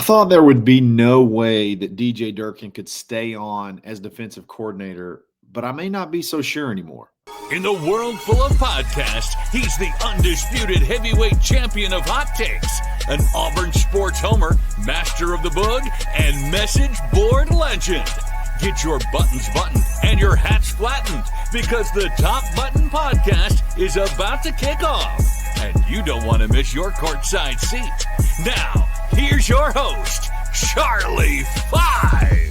thought there would be no way that DJ Durkin could stay on as defensive coordinator, but I may not be so sure anymore. In the world full of podcasts, he's the undisputed heavyweight champion of hot takes, an Auburn sports homer, master of the boog, and message board legend. Get your buttons buttoned and your hats flattened because the Top Button Podcast is about to kick off, and you don't want to miss your courtside seat. Now, here's your host, Charlie 5.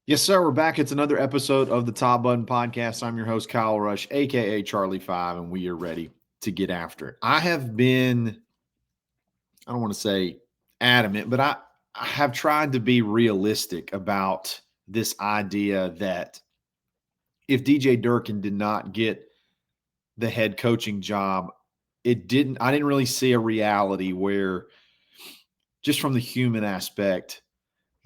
Yes, sir. We're back. It's another episode of the Top Button Podcast. I'm your host, Kyle Rush, a.k.a. Charlie 5, and we are ready to get after it. I have been, I don't want to say adamant, but I have tried to be realistic about this idea that if DJ Durkin did not get the head coaching job, I didn't really see a reality where, just from the human aspect,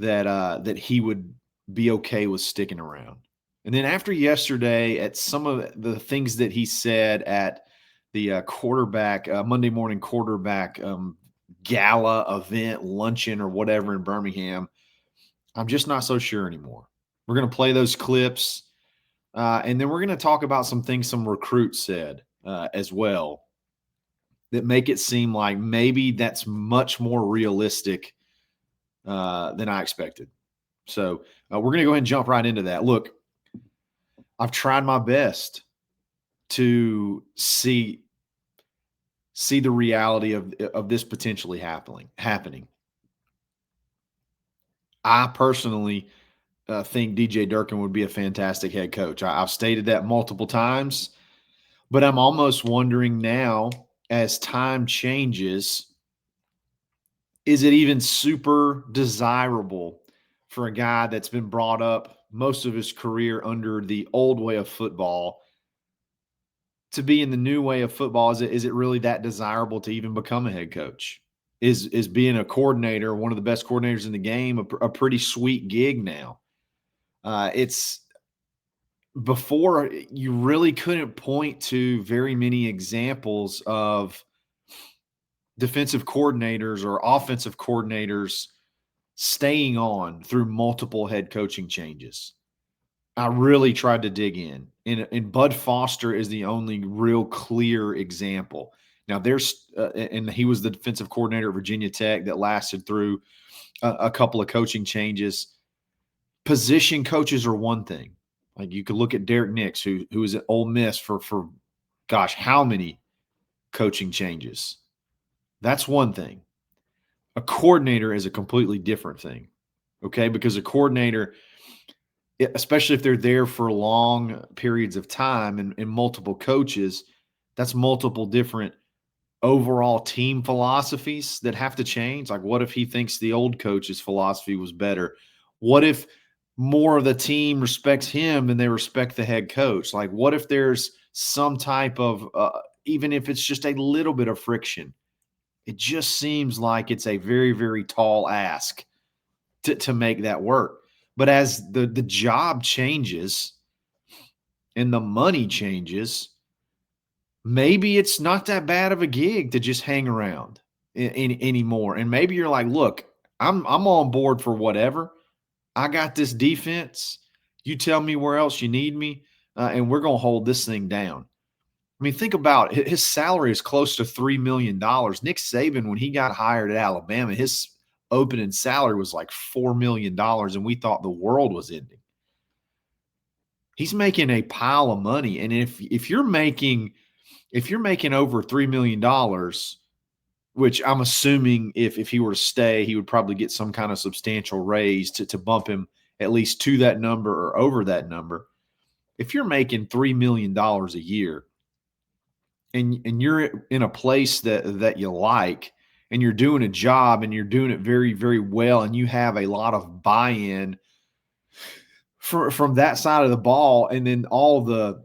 that he would be okay with sticking around. And then after yesterday, at some of the things that he said at the Monday morning quarterback gala event, luncheon, or whatever in Birmingham, I'm just not so sure anymore. We're going to play those clips, and then we're going to talk about some things some recruits said as well that make it seem like maybe that's much more realistic than I expected. So we're going to go ahead and jump right into that. Look, I've tried my best to see the reality of this potentially happening. I personally think DJ Durkin would be a fantastic head coach. I've stated that multiple times, but I'm almost wondering now, as time changes, is it even super desirable for a guy that's been brought up most of his career under the old way of football to be in the new way of football? Is it really that desirable to even become a head coach? Is being a coordinator, one of the best coordinators in the game, a pretty sweet gig now? It's before you really couldn't point to very many examples of defensive coordinators or offensive coordinators staying on through multiple head coaching changes. I really tried to dig in. And Bud Foster is the only real clear example. Now, and he was the defensive coordinator at Virginia Tech that lasted through a couple of coaching changes. Position coaches are one thing. Like, you could look at Derek Nix, who was at Ole Miss for gosh, how many coaching changes? That's one thing. A coordinator is a completely different thing, okay? Because a coordinator, especially if they're there for long periods of time and multiple coaches, that's multiple different overall team philosophies that have to change. Like, what if he thinks the old coach's philosophy was better? What if more of the team respects him than they respect the head coach? Like, what if there's some type of, even if it's just a little bit of friction? It just seems like it's a very, very tall ask to make that work. But as the job changes and the money changes, maybe it's not that bad of a gig to just hang around anymore. And maybe you're like, look, I'm on board for whatever. I got this defense. You tell me where else you need me, and we're going to hold this thing down. I mean, think about it. His salary is close to $3 million. Nick Saban, when he got hired at Alabama, his opening salary was like $4 million, and we thought the world was ending. He's making a pile of money, and if you're making over $3 million, which I'm assuming if he were to stay, he would probably get some kind of substantial raise to bump him at least to that number or over that number. If you're making $3 million a year, and you're in a place that you like, and you're doing a job and you're doing it very, very well, and you have a lot of buy-in from that side of the ball, and then all the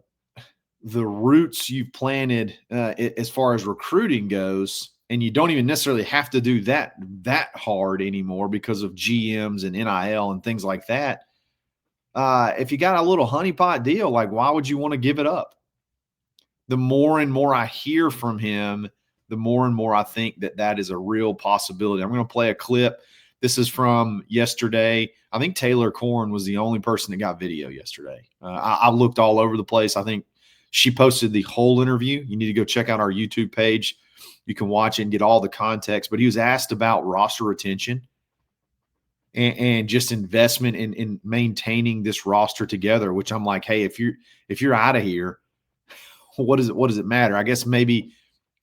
roots you've planted as far as recruiting goes, and you don't even necessarily have to do that hard anymore because of GMs and NIL and things like that. If you got a little honeypot deal, like, why would you want to give it up? The more and more I hear from him, the more and more I think that is a real possibility. I'm going to play a clip. This is from yesterday. I think Taylor Corn was the only person that got video yesterday. I looked all over the place. I think she posted the whole interview. You need to go check out our YouTube page. You can watch it and get all the context. But he was asked about roster retention and just investment in maintaining this roster together, which I'm like, hey, if you're out of here, what does it matter? I guess maybe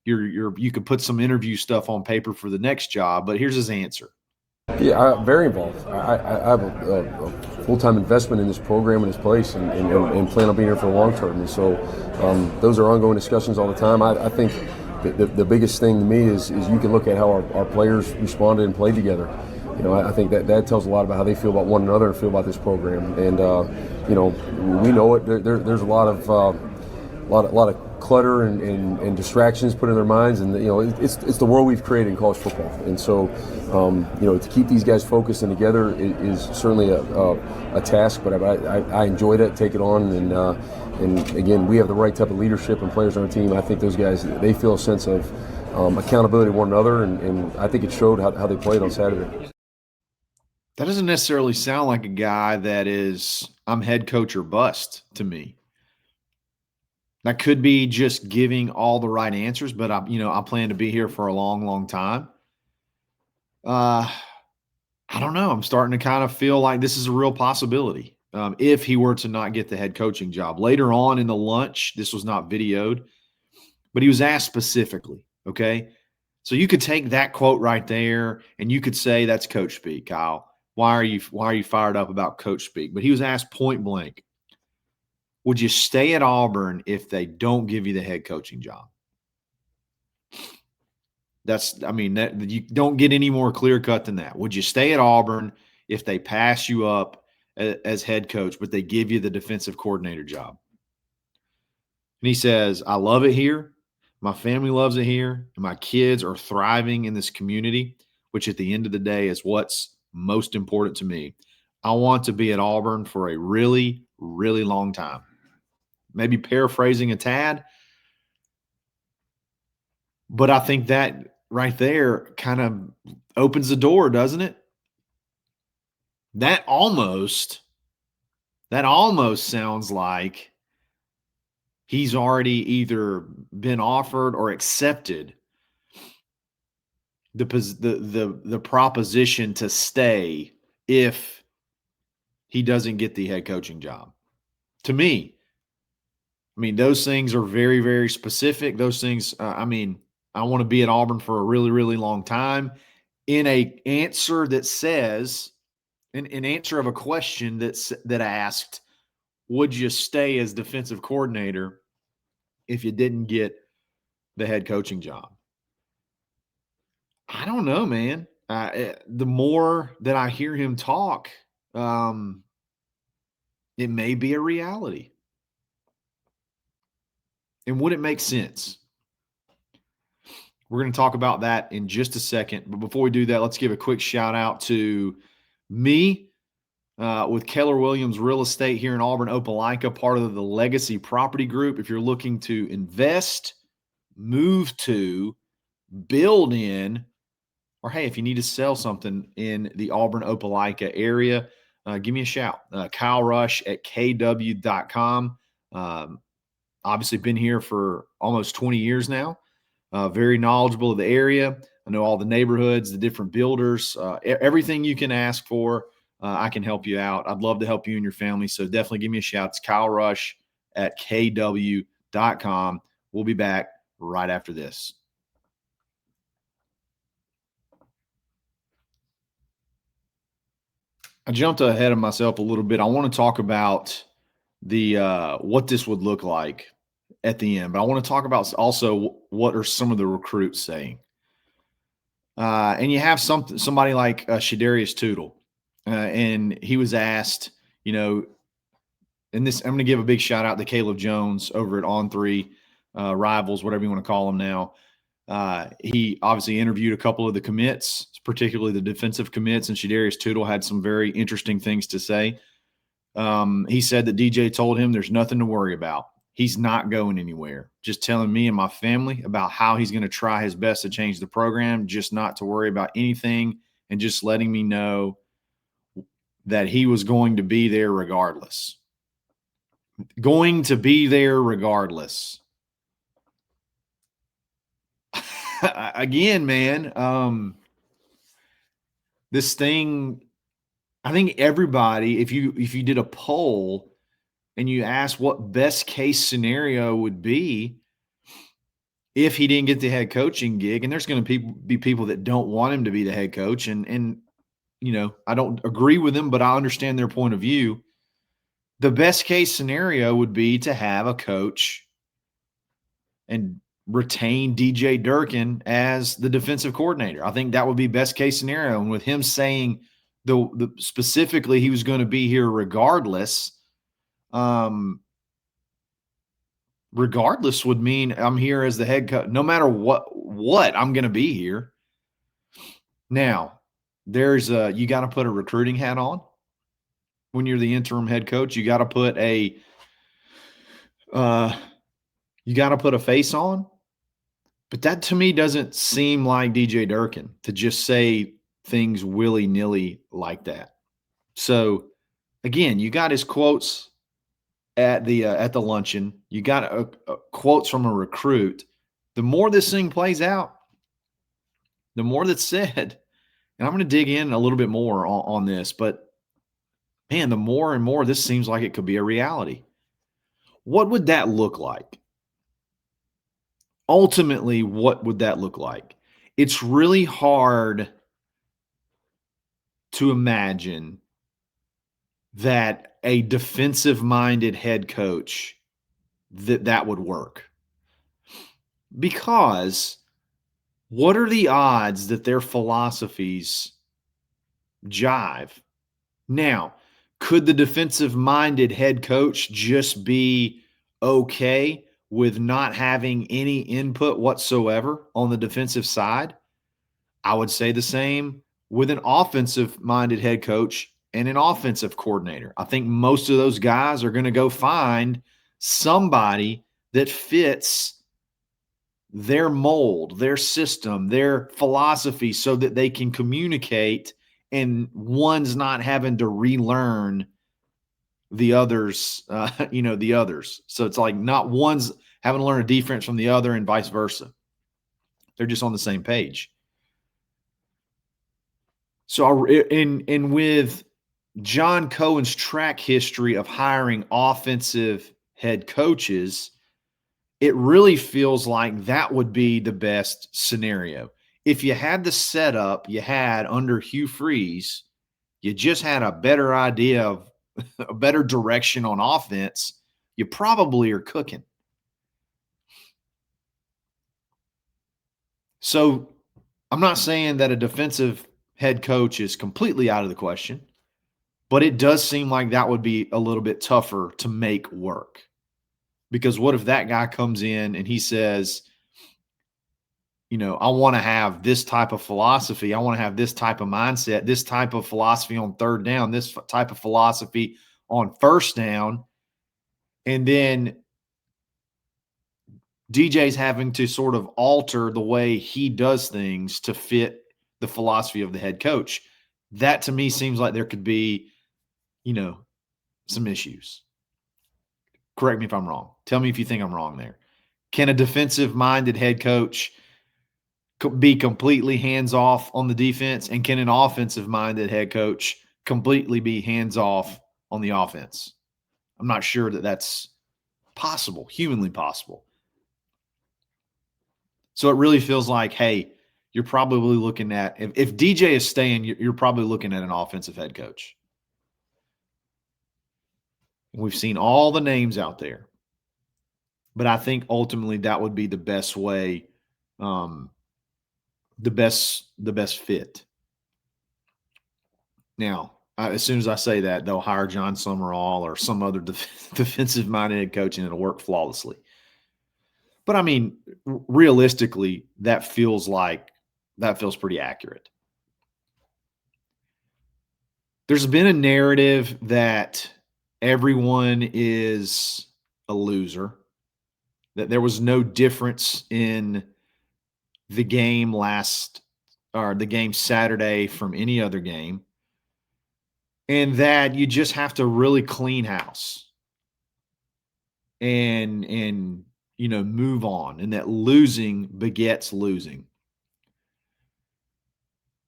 you could put some interview stuff on paper for the next job, but here's his answer. Yeah, I'm very involved. I have a full-time investment in this program and this place, and plan on being here for the long term. And so those are ongoing discussions all the time. I think the biggest thing to me is you can look at how our players responded and played together. I think that tells a lot about how they feel about one another and feel about this program. And we know it. There's a lot of clutter and distractions put in their minds, and it's the world we've created in college football. And so to keep these guys focused and together is certainly a task. But I enjoyed it, take it on, and again, we have the right type of leadership and players on our team. I think those guys, they feel a sense of accountability to one another, and I think it showed how they played on Saturday. That doesn't necessarily sound like a guy that is, I'm head coach or bust to me. That could be just giving all the right answers, but I plan to be here for a long, long time. I don't know. I'm starting to kind of feel like this is a real possibility. If he were to not get the head coaching job later on in the lunch, this was not videoed, but he was asked specifically. Okay. So you could take that quote right there and you could say that's coach speak, Kyle. Why are you fired up about coach speak? But he was asked point blank, would you stay at Auburn if they don't give you the head coaching job? That you don't get any more clear cut than that. Would you stay at Auburn if they pass you up as head coach, but they give you the defensive coordinator job? And he says, I love it here. My family loves it here. And my kids are thriving in this community, which at the end of the day is what's most important to me. I want to be at Auburn for a really, really long time. Maybe paraphrasing a tad, but I think that right there kind of opens the door, doesn't it? That almost sounds like he's already either been offered or accepted the proposition to stay if he doesn't get the head coaching job. To me, those things are very, very specific. Those things, I want to be at Auburn for a really, really long time. In a answer that says, an answer of a question that asked, would you stay as defensive coordinator if you didn't get the head coaching job? I don't know, man. The more that I hear him talk, it may be a reality. And would it make sense? We're going to talk about that in just a second. But before we do that, let's give a quick shout out to me with Keller Williams Real Estate here in Auburn, Opelika, part of the Legacy Property Group. If you're looking to invest, move to, build in, or hey, if you need to sell something in the Auburn, Opelika area, give me a shout. Kyle Rush at kw.com. Obviously been here for almost 20 years now. Very knowledgeable of the area. I know all the neighborhoods, the different builders, everything you can ask for, I can help you out. I'd love to help you and your family. So definitely give me a shout. It's Kyle Rush at kw.com. We'll be back right after this. I jumped ahead of myself a little bit. I want to talk about the what this would look like at the end, but I want to talk about also what are some of the recruits saying. And you have somebody like Shadarius Tootle, and he was asked, and this, I'm going to give a big shout out to Caleb Jones over at On3 Rivals, whatever you want to call him now. He obviously interviewed a couple of the commits, particularly the defensive commits, and Shadarius Tootle had some very interesting things to say. He said that DJ told him there's nothing to worry about. He's not going anywhere. Just telling me and my family about how he's going to try his best to change the program, just not to worry about anything, and just letting me know that he was going to be there regardless. Going to be there regardless. Again, man, this thing, I think everybody, if you did a poll and you asked what best case scenario would be if he didn't get the head coaching gig, and there's going to be people that don't want him to be the head coach, and you know, I don't agree with them, but I understand their point of view. The best case scenario would be to have a coach and retain DJ Durkin as the defensive coordinator. I think that would be best case scenario. And with him saying the specifically he was going to be here regardless, regardless would mean I'm here as the head coach. No matter what I'm going to be here. Now, there's you got to put a recruiting hat on when you're the interim head coach. You got to put a face on. But that to me doesn't seem like DJ Durkin to just say things willy-nilly like that. So again, you got his quotes at the luncheon. You got quotes from a recruit. The more this thing plays out, the more that's said. And I'm going to dig in a little bit more on this, but man, the more and more this seems like it could be a reality. What would that look like? Ultimately, what would that look like? It's really hard to imagine that a defensive-minded head coach that would work. Because what are the odds that their philosophies jive? Now, could the defensive-minded head coach just be okay with not having any input whatsoever on the defensive side? I would say the same with an offensive-minded head coach and an offensive coordinator. I think most of those guys are going to go find somebody that fits their mold, their system, their philosophy so that they can communicate and one's not having to relearn the others, the others. So it's like not one's having to learn a defense from the other and vice versa. They're just on the same page. So and with John Cohen's track history of hiring offensive head coaches, it really feels like that would be the best scenario. If you had the setup you had under Hugh Freeze, you just had a better idea of a better direction on offense, you probably are cooking. So I'm not saying that a defensive head coach is completely out of the question, but it does seem like that would be a little bit tougher to make work. Because what if that guy comes in and he says, I want to have this type of philosophy. I want to have this type of mindset, this type of philosophy on third down, this type of philosophy on first down. And then DJ's having to sort of alter the way he does things to fit the philosophy of the head coach. That to me seems like there could be, some issues. Correct me if I'm wrong. Tell me if you think I'm wrong there. Can a defensive-minded head coach be completely hands-off on the defense? And can an offensive-minded head coach completely be hands-off on the offense? I'm not sure that that's possible, humanly possible. So it really feels like, hey, you're probably looking at, if DJ is staying, you're probably looking at an offensive head coach. We've seen all the names out there, but I think ultimately that would be the best way, the best fit. Now, as soon as I say that, they'll hire John Summerall or some other defensive-minded head coach, and it'll work flawlessly. But I mean, realistically, that feels pretty accurate. There's been a narrative that everyone is a loser that there was no difference in the game the game Saturday from any other game, and that you just have to really clean house and move on, and that losing begets losing.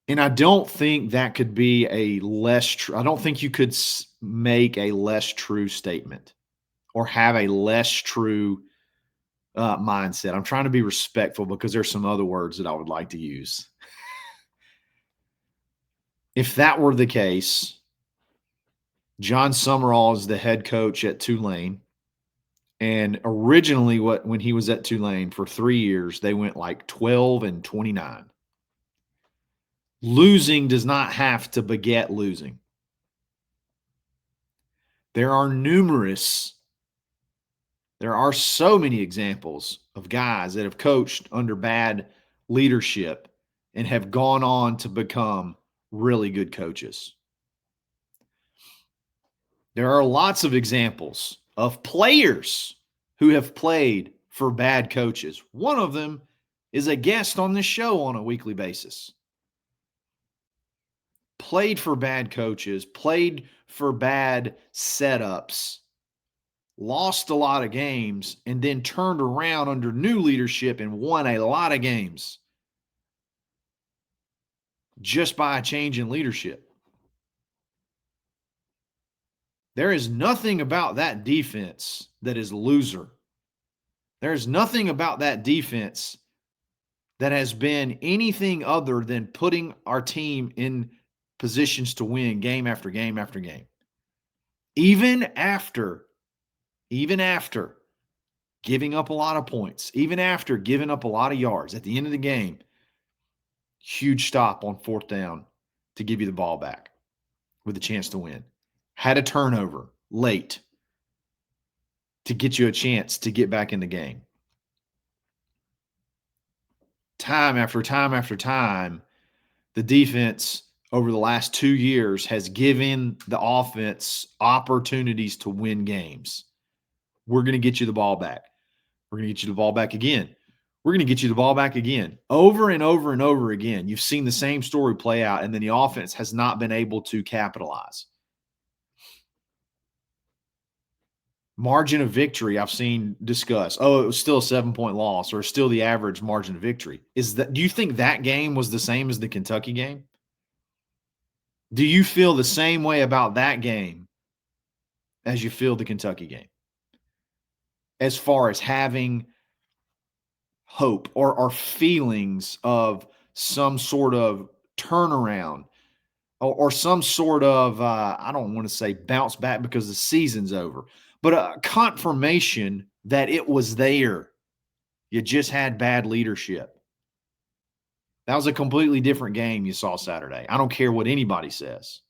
And I don't think that could be a less true. I don't think you could make a less true statement or have a less true mindset. I'm trying to be respectful because there's some other words that I would like to use. If that were the case, John Summerall is the head coach at Tulane. And originally, when he was at Tulane for 3 years, they went like 12-29. Losing does not have to beget losing. There are so many examples of guys that have coached under bad leadership and have gone on to become really good coaches. There are lots of examples of players who have played for bad coaches. One of them is a guest on this show on a weekly basis. Played for bad coaches, played for bad setups, lost a lot of games, and then turned around under new leadership and won a lot of games just by a change in leadership. There is nothing about that defense that is loser. There is nothing about that defense that has been anything other than putting our team in positions to win game after game after game. Even after giving up a lot of points, even after giving up a lot of yards at the end of the game, huge stop on 4th down to give you the ball back with a chance to win. Had a turnover late to get you a chance to get back in the game. Time after time after time, the defense over the last 2 years has given the offense opportunities to win games. We're going to get you the ball back. We're going to get you the ball back again. We're going to get you the ball back again. Over and over and over again, you've seen the same story play out, and then the offense has not been able to capitalize. Margin of victory I've seen discussed. Oh, it was still a 7-point loss, or still the average margin of victory. Do you think that game was the same as the Kentucky game? Do you feel the same way about that game as you feel the Kentucky game? As far as having hope or feelings of some sort of turnaround or some sort of, I don't want to say bounce back because the season's over, but a confirmation that it was there. You just had bad leadership. That was a completely different game you saw Saturday. I don't care what anybody says.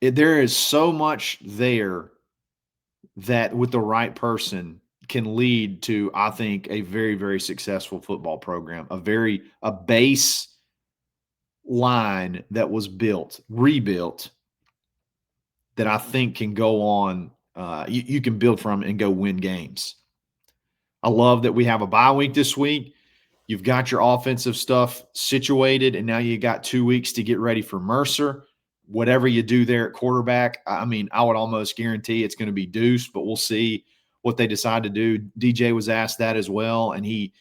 There is so much there that with the right person can lead to, I think, a very, very successful football program, a base line that was rebuilt, that I think can go on. You can build from and go win games. I love that we have a bye week this week. You've got your offensive stuff situated, and now you got 2 weeks to get ready for Mercer. Whatever you do there at quarterback, I would almost guarantee it's going to be Deuce, but we'll see what they decide to do. DJ was asked that as well, and he,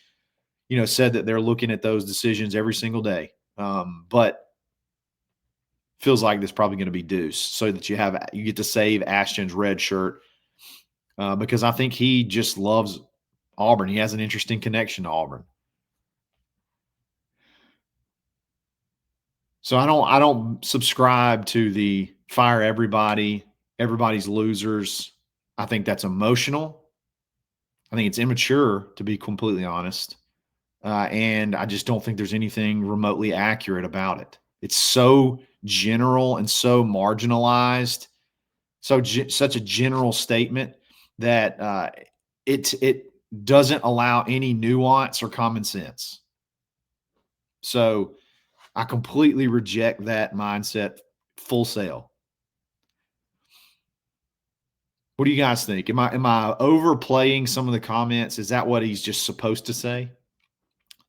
said that they're looking at those decisions every single day. But feels like it's probably going to be Deuce, so that you get to save Ashton's red shirt, because I think he just loves Auburn. He has an interesting connection to Auburn. So I don't subscribe to the fire everybody's losers. I think that's emotional. I think it's immature, to be completely honest. And I just don't think there's anything remotely accurate about it. It's so general and so marginalized, such a general statement that it doesn't allow any nuance or common sense. So I completely reject that mindset full sail. What do you guys think? Am I overplaying some of the comments? Is that what he's just supposed to say?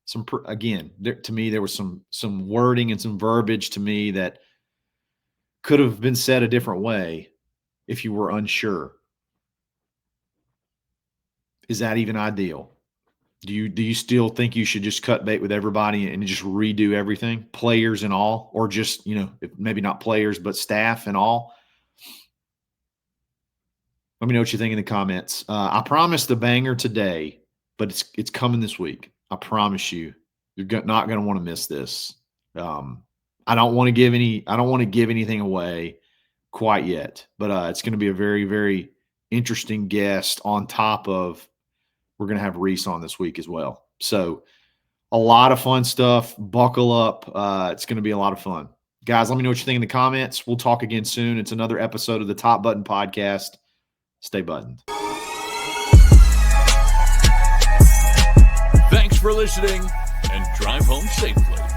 To me, there was some wording and some verbiage to me that could have been said a different way if you were unsure. Is that even ideal? Do you still think you should just cut bait with everybody and just redo everything, players and all, or just, maybe not players, but staff and all? Let me know what you think in the comments. I promised a banger today, but it's coming this week. I promise you, you're not going to want to miss this. I don't want to give anything away quite yet, but it's going to be a very, very interesting guest on top of we're going to have Reese on this week as well. So a lot of fun stuff. Buckle up. It's going to be a lot of fun. Guys, let me know what you think in the comments. We'll talk again soon. It's another episode of the Top Button Podcast. Stay buttoned. Thanks for listening, and drive home safely.